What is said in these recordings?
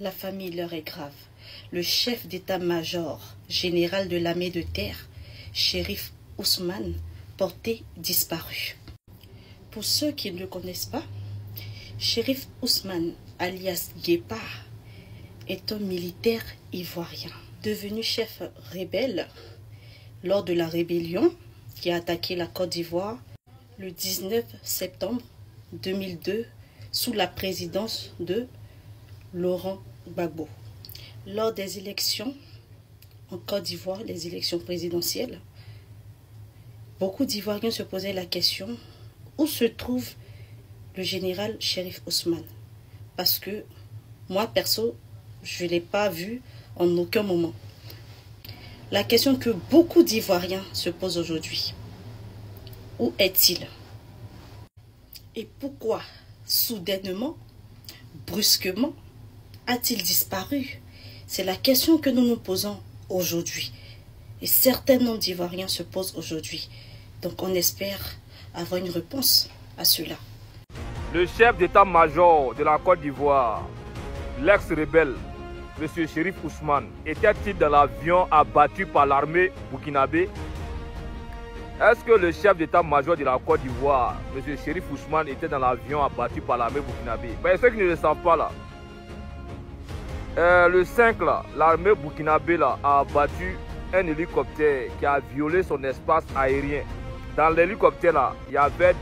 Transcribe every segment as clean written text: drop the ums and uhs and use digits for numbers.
La famille leur est grave. Le chef d'état-major général de l'armée de terre, Chérif Ousmane, porté disparu. Pour ceux qui ne le connaissent pas, Chérif Ousmane, alias Guépard, est un militaire ivoirien, devenu chef rebelle lors de la rébellion qui a attaqué la Côte d'Ivoire le 19 septembre 2002 sous la présidence de Laurent Gbagbo. Lors des élections en Côte d'Ivoire, les élections présidentielles, beaucoup d'Ivoiriens se posaient la question où se trouve le général Chérif Ousmane. Parce que moi, perso, je ne l'ai pas vu en aucun moment. La question que beaucoup d'Ivoiriens se posent aujourd'hui, où est-il? Et pourquoi, soudainement, brusquement, a-t-il disparu? C'est la question que nous nous posons aujourd'hui. Et certains nombres d'Ivoiriens se posent aujourd'hui. Donc on espère avoir une réponse à cela. Le chef d'état-major de la Côte d'Ivoire, l'ex-rebelle, M. Chérif Ousmane, était-il dans l'avion abattu par l'armée burkinabé? Est-ce que le chef d'état-major de la Côte d'Ivoire, M. Chérif Ousmane, était dans l'avion abattu par l'armée burkinabé? Pour ceux qui ne le savent pas là, le 5 l'armée burkinabé a abattu un hélicoptère qui a violé son espace aérien. Dans l'hélicoptère là, il y avait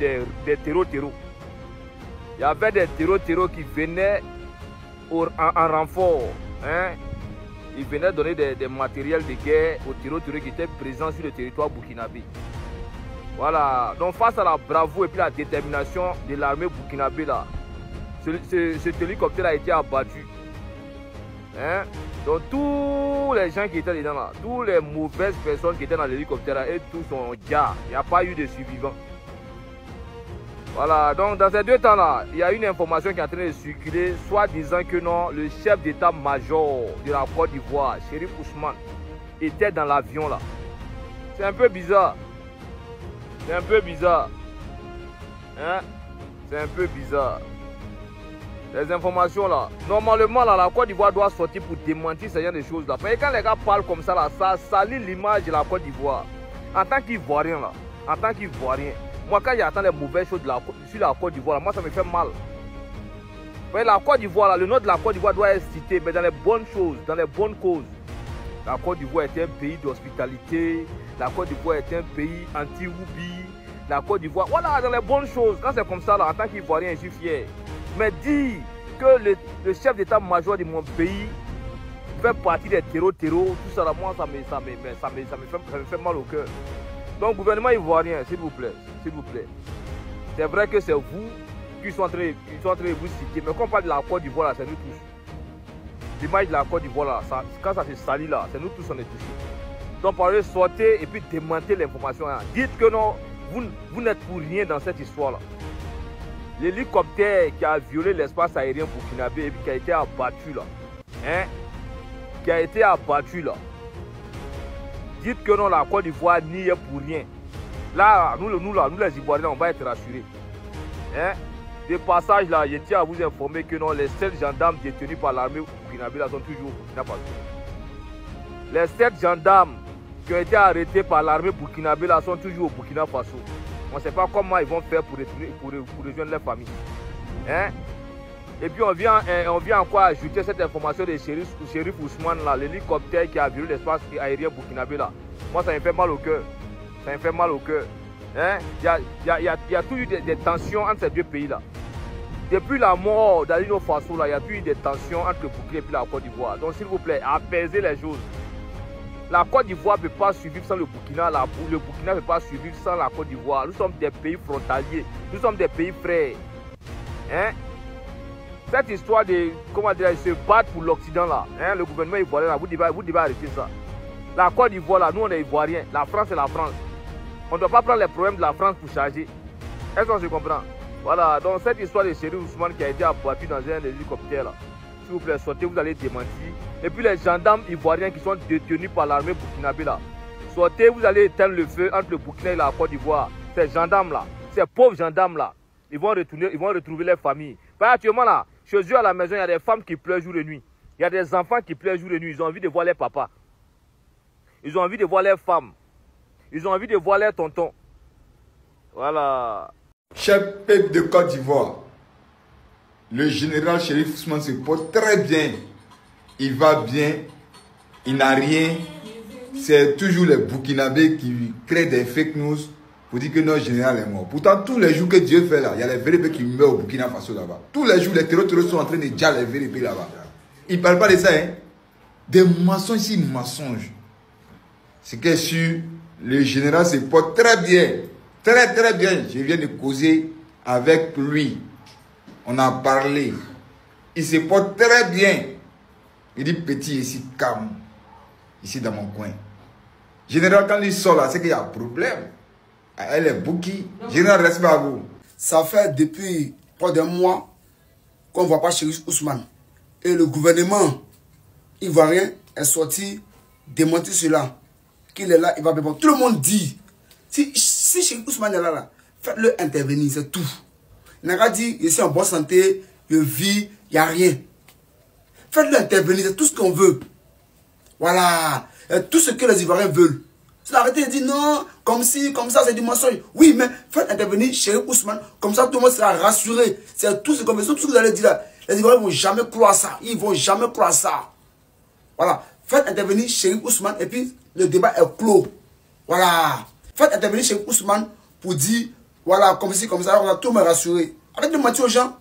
des terreaux. Il y avait des terreaux qui venaient en renfort. Hein? Ils venaient donner des matériels de guerre aux terreaux qui étaient présents sur le territoire burkinabé. Voilà. Donc face à la bravoure et puis la détermination de l'armée burkinabé là, cet hélicoptère a été abattu. Hein? Donc tous les gens qui étaient dedans là, toutes les mauvaises personnes qui étaient dans l'hélicoptère là, et tous sont gars. Il n'y a pas eu de survivants. Voilà, donc dans ces deux temps là, il y a une information qui est en train de circuler, soit disant que non, le chef d'état-major de la Côte d'Ivoire, Chérif Ousmane, était dans l'avion là. C'est un peu bizarre. C'est un peu bizarre. Hein? C'est un peu bizarre. Les informations là, normalement là, la Côte d'Ivoire doit sortir pour démentir ce genre de choses là. Parce que quand les gars parlent comme ça là, ça salit l'image de la Côte d'Ivoire. En tant qu'Ivoirien là, en tant qu'Ivoirien, moi quand j'entends les mauvaises choses sur la Côte d'Ivoire, moi ça me fait mal. Parce que la Côte d'Ivoire là, le nom de la Côte d'Ivoire doit être cité, mais dans les bonnes choses, dans les bonnes causes. La Côte d'Ivoire est un pays d'hospitalité, la Côte d'Ivoire est un pays anti-Woubi, la Côte d'Ivoire, voilà, dans les bonnes choses. Quand c'est comme ça là, en tant qu'Ivoirien, je suis fier. Mais dire que le chef d'état-major de mon pays fait partie des terreaux, tout ça là, moi ça me fait mal au cœur. Donc gouvernement ivoirien, s'il vous plaît, s'il vous plaît. C'est vrai que c'est vous qui sont en train de vous citer, mais quand on parle de la Côte d'Ivoire, c'est nous tous. L'image de la Côte d'Ivoire là, quand ça se salit là, c'est nous tous on est touchés. Donc parlez, sortez et puis démentez l'information. Hein. Dites que non, vous n'êtes pour rien dans cette histoire là. L'hélicoptère qui a violé l'espace aérien burkinabé et puis qui a été abattu là. Hein? Qui a été abattu là. Dites que non, la Côte d'Ivoire n'y est pour rien. Là, nous les Ivoiriens, on va être rassurés. Hein? De passage là, je tiens à vous informer que non, les 7 gendarmes détenus par l'armée burkinabé là sont toujours au Burkina Faso. Les 7 gendarmes qui ont été arrêtés par l'armée burkinabé là sont toujours au Burkina Faso. On ne sait pas comment ils vont faire pour rejoindre leur famille. Hein? Et puis on vient encore ajouter cette information de Chérif Ousmane là, l'hélicoptère qui a violé l'espace aérien burkinabé là. Moi ça me fait mal au cœur. Ça me fait mal au cœur. Hein? Il y a toujours eu des tensions entre ces deux pays là. Depuis la mort d'Alino Faso là, il y a toujours eu des tensions entre le Burkina et puis la Côte d'Ivoire. Donc s'il vous plaît, apaisez les choses. La Côte d'Ivoire ne peut pas survivre sans le Burkina, le Burkina ne peut pas survivre sans la Côte d'Ivoire. Nous sommes des pays frontaliers, nous sommes des pays frères. Hein? Cette histoire de, comment dire, se battre pour l'Occident là, hein, le gouvernement ivoirien là, vous devez arrêter ça. La Côte d'Ivoire là, nous on est ivoiriens, la France c'est la France. On ne doit pas prendre les problèmes de la France pour charger. Est-ce qu'on se comprend? Voilà, donc cette histoire de Chérif Ousmane qui a été abattu dans un hélicoptère là. S'il vous plaît, sortez, vous allez démentir. Et puis les gendarmes ivoiriens qui sont détenus par l'armée burkinabé là. Sortez, vous allez éteindre le feu entre le Burkina et la Côte d'Ivoire. Ces gendarmes là, ces pauvres gendarmes là, ils vont retrouver leur famille. Parce actuellement là, chez eux à la maison, il y a des femmes qui pleurent jour et nuit. Il y a des enfants qui pleurent jour et nuit. Ils ont envie de voir leur papa. Ils ont envie de voir leurs femmes. Ils ont envie de voir leurs tontons. Voilà. Cher peuple de Côte d'Ivoire, le général Chérif Ousmane se porte très bien. Il va bien. Il n'a rien. C'est toujours les Burkinabés qui créent des fake news pour dire que notre général est mort. Pourtant, tous les jours que Dieu fait là, il y a les VDP qui meurent au Burkina Faso là-bas. Tous les jours, les terroristes sont en train de dire les VDP là-bas. Ils ne parlent pas de ça, hein. Des mensonges ici, mensonges. C'est que sûr, le général se porte très bien. Très, très bien. Je viens de causer avec lui. On a parlé. Il se porte très bien. Il dit petit ici, calme. Ici dans mon coin. Général, quand il sort là, c'est qu'il y a un problème. Elle est bouki. Général, respect à vous. Ça fait depuis près d'un mois qu'on ne voit pas Chérif Ousmane. Et le gouvernement ivoirien est sorti démentir cela. Qu'il est là, il va bien. Tout le monde dit, si Chérif Ousmane est là, faites-le intervenir, c'est tout. Il n'a pas dit, je suis en bonne santé, je vis, il n'y a rien. Faites-le intervenir, c'est tout ce qu'on veut. Voilà. Tout ce que les Ivoiriens veulent. C'est arrêter de dire non, comme si, comme ça, c'est du mensonge. Oui, mais faites intervenir Chérif Ousmane, comme ça tout le monde sera rassuré. C'est tout ce qu'on veut. Tout ce que vous allez dire là. Les Ivoiriens ne vont jamais croire ça. Ils ne vont jamais croire ça. Voilà. Faites intervenir Chérif Ousmane et puis le débat est clos. Voilà. Faites intervenir Chérif Ousmane pour dire, voilà, comme si, comme ça, on a tout le monde rassuré. Arrêtez de mentir aux gens.